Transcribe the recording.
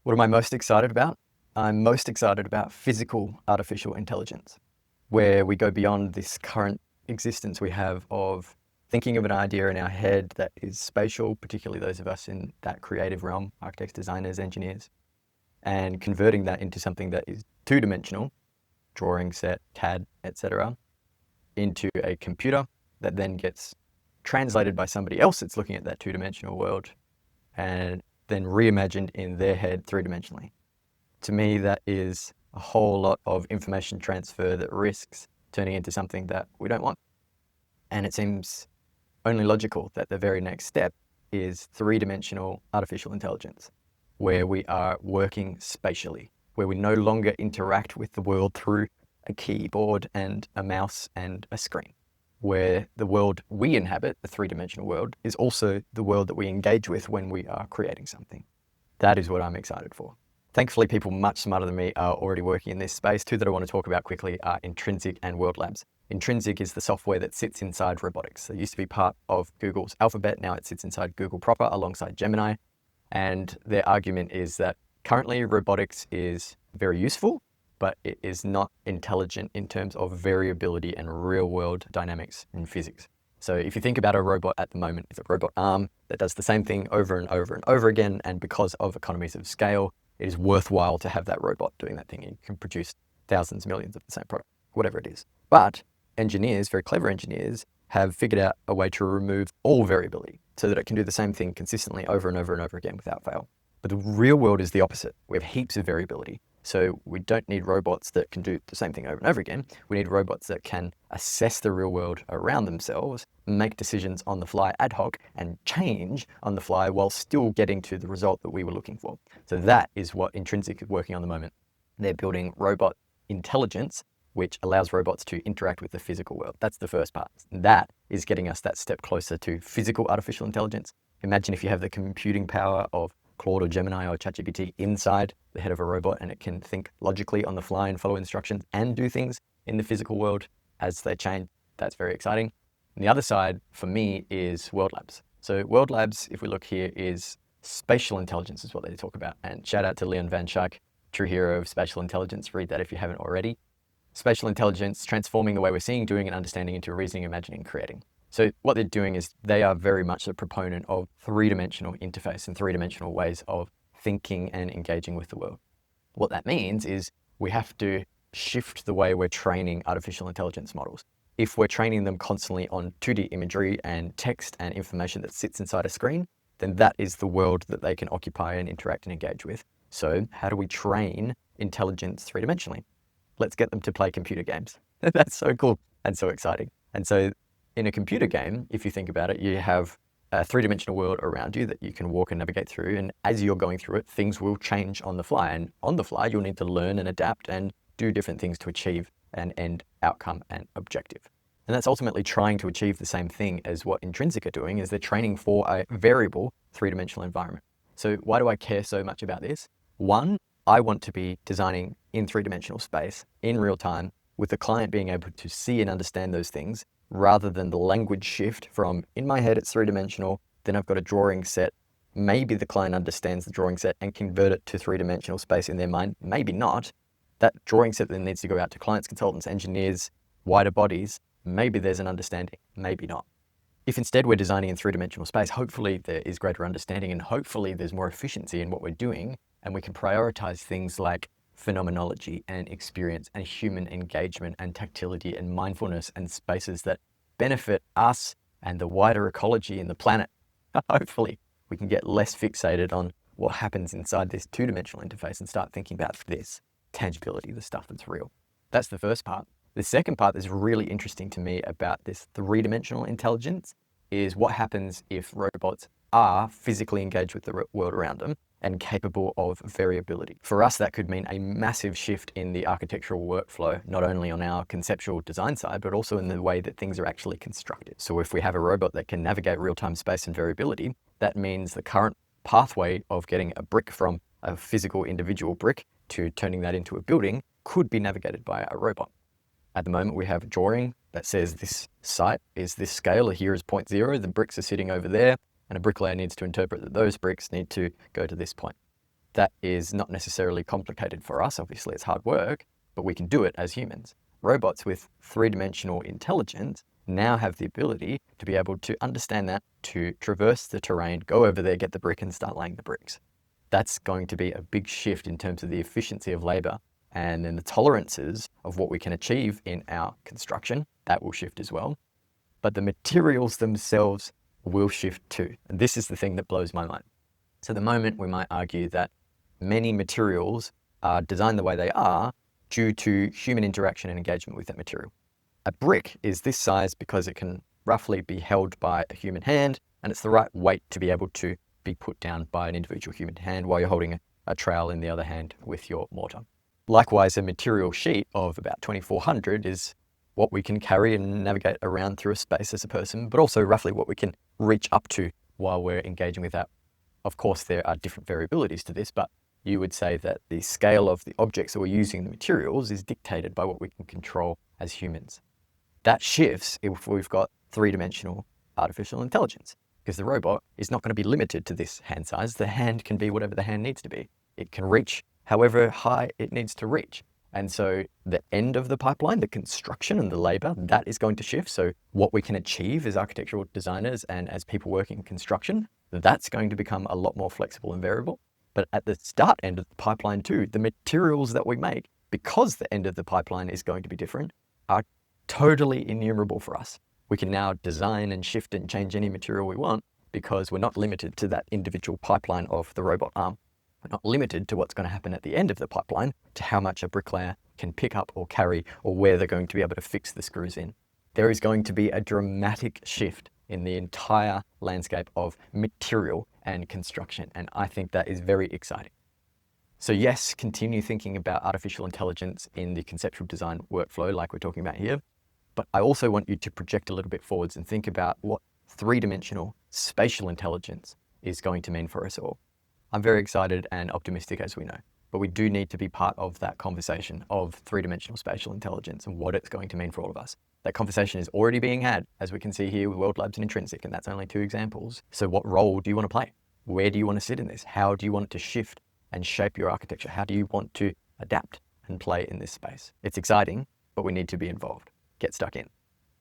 What am I most excited about? I'm most excited about physical artificial intelligence, where we go beyond this current existence we have of thinking of an idea in our head that is spatial, particularly those of us in that creative realm, architects, designers, engineers, and converting that into something that is two-dimensional, drawing set, CAD, etc., into a computer that then gets translated by somebody else that's looking at that two-dimensional world and then reimagined in their head three-dimensionally. To me, that is a whole lot of information transfer that risks turning into something that we don't want. And it seems only logical that the very next step is three-dimensional artificial intelligence, where we are working spatially, where we no longer interact with the world through a keyboard and a mouse and a screen, where the world we inhabit, the three-dimensional world, is also the world that we engage with when we are creating something. That is what I'm excited for. Thankfully, people much smarter than me are already working in this space. Two that I want to talk about quickly are Intrinsic and World Labs. Intrinsic is the software that sits inside robotics. It used to be part of Google's Alphabet. Now it sits inside Google proper alongside Gemini. And their argument is that currently robotics is very useful, but it is not intelligent in terms of variability and real world dynamics in physics. So if you think about a robot at the moment, it's a robot arm that does the same thing over and over and over again. And because of economies of scale, it is worthwhile to have that robot doing that thing. You can produce thousands, millions of the same product, whatever it is. But engineers, very clever engineers, have figured out a way to remove all variability so that it can do the same thing consistently over and over and over again without fail. But the real world is the opposite. We have heaps of variability. So we don't need robots that can do the same thing over and over again. We need robots that can assess the real world around themselves, make decisions on the fly ad hoc, and change on the fly while still getting to the result that we were looking for. So that is what Intrinsic is working on at the moment. They're building robot intelligence, which allows robots to interact with the physical world. That's the first part. That is getting us that step closer to physical artificial intelligence. Imagine if you have the computing power of Claude or Gemini or ChatGPT inside the head of a robot, and it can think logically on the fly and follow instructions and do things in the physical world as they change. That's very exciting. And the other side for me is World Labs. So World Labs, if we look here, is spatial intelligence is what they talk about. And shout out to Leon Van Schaik, true hero of spatial intelligence. Read that if you haven't already. Spatial intelligence, transforming the way we're seeing, doing, and understanding into reasoning, imagining, creating. So what they're doing is they are very much a proponent of three-dimensional interface and three-dimensional ways of thinking and engaging with the world. What that means is we have to shift the way we're training artificial intelligence models. If we're training them constantly on 2D imagery and text and information that sits inside a screen, then that is the world that they can occupy and interact and engage with. So how do we train intelligence three-dimensionally? Let's get them to play computer games. That's so cool and so exciting. And so in a computer game, if you think about it, you have a three-dimensional world around you that you can walk and navigate through. And as you're going through it, things will change on the fly. And on the fly, you'll need to learn and adapt and do different things to achieve an end outcome and objective. And that's ultimately trying to achieve the same thing as what Intrinsic are doing, is they're training for a variable three-dimensional environment. So why do I care so much about this? One, I want to be designing in three-dimensional space in real time with the client being able to see and understand those things, rather than the language shift from, in my head, it's three-dimensional, then I've got a drawing set. Maybe the client understands the drawing set and convert it to three-dimensional space in their mind. Maybe not. That drawing set then needs to go out to clients, consultants, engineers, wider bodies. Maybe there's an understanding, maybe not. If instead we're designing in three-dimensional space, hopefully there is greater understanding and hopefully there's more efficiency in what we're doing, and we can prioritize things like phenomenology and experience and human engagement and tactility and mindfulness and spaces that benefit us and the wider ecology and the planet. Hopefully we can get less fixated on what happens inside this two-dimensional interface and start thinking about this tangibility, the stuff that's real. That's the first part. The second part that's really interesting to me about this three-dimensional intelligence is what happens if robots are physically engaged with the world around them and capable of variability. For us, that could mean a massive shift in the architectural workflow, not only on our conceptual design side, but also in the way that things are actually constructed. So if we have a robot that can navigate real-time space and variability, that means the current pathway of getting a brick from a physical individual brick to turning that into a building could be navigated by a robot. At the moment, we have a drawing that says this site is this scale, here is point 0, the bricks are sitting over there, and a bricklayer needs to interpret that those bricks need to go to this point. That is not necessarily complicated for us. Obviously, it's hard work, but we can do it as humans. Robots with three-dimensional intelligence now have the ability to be able to understand that, to traverse the terrain, go over there, get the brick and start laying the bricks. That's going to be a big shift in terms of the efficiency of labor, and then the tolerances of what we can achieve in our construction, that will shift as well. But the materials themselves will shift too. And this is the thing that blows my mind. So at the moment, we might argue that many materials are designed the way they are due to human interaction and engagement with that material. A brick is this size because it can roughly be held by a human hand, and it's the right weight to be able to be put down by an individual human hand while you're holding a trowel in the other hand with your mortar. Likewise, a material sheet of about 2400 is what we can carry and navigate around through a space as a person, but also roughly what we can reach up to while we're engaging with that. Of course, there are different variabilities to this, but you would say that the scale of the objects that we're using, the materials, is dictated by what we can control as humans. That shifts if we've got three-dimensional artificial intelligence, because the robot is not going to be limited to this hand size. The hand can be whatever the hand needs to be. It can reach however high it needs to reach. And so the end of the pipeline, the construction and the labor, that is going to shift. So what we can achieve as architectural designers and as people working in construction, that's going to become a lot more flexible and variable. But at the start end of the pipeline too, the materials that we make, because the end of the pipeline is going to be different, are totally innumerable for us. We can now design and shift and change any material we want because we're not limited to that individual pipeline of the robot arm. We're not limited to what's going to happen at the end of the pipeline, to how much a bricklayer can pick up or carry, or where they're going to be able to fix the screws in. There is going to be a dramatic shift in the entire landscape of material and construction, and I think that is very exciting. So yes, continue thinking about artificial intelligence in the conceptual design workflow like we're talking about here, but I also want you to project a little bit forwards and think about what three-dimensional spatial intelligence is going to mean for us all. I'm very excited and optimistic, as we know, but we do need to be part of that conversation of three-dimensional spatial intelligence and what it's going to mean for all of us. That conversation is already being had, as we can see here with World Labs and Intrinsic, and that's only 2 examples. So what role do you want to play? Where do you want to sit in this? How do you want it to shift and shape your architecture? How do you want to adapt and play in this space? It's exciting, but we need to be involved. Get stuck in.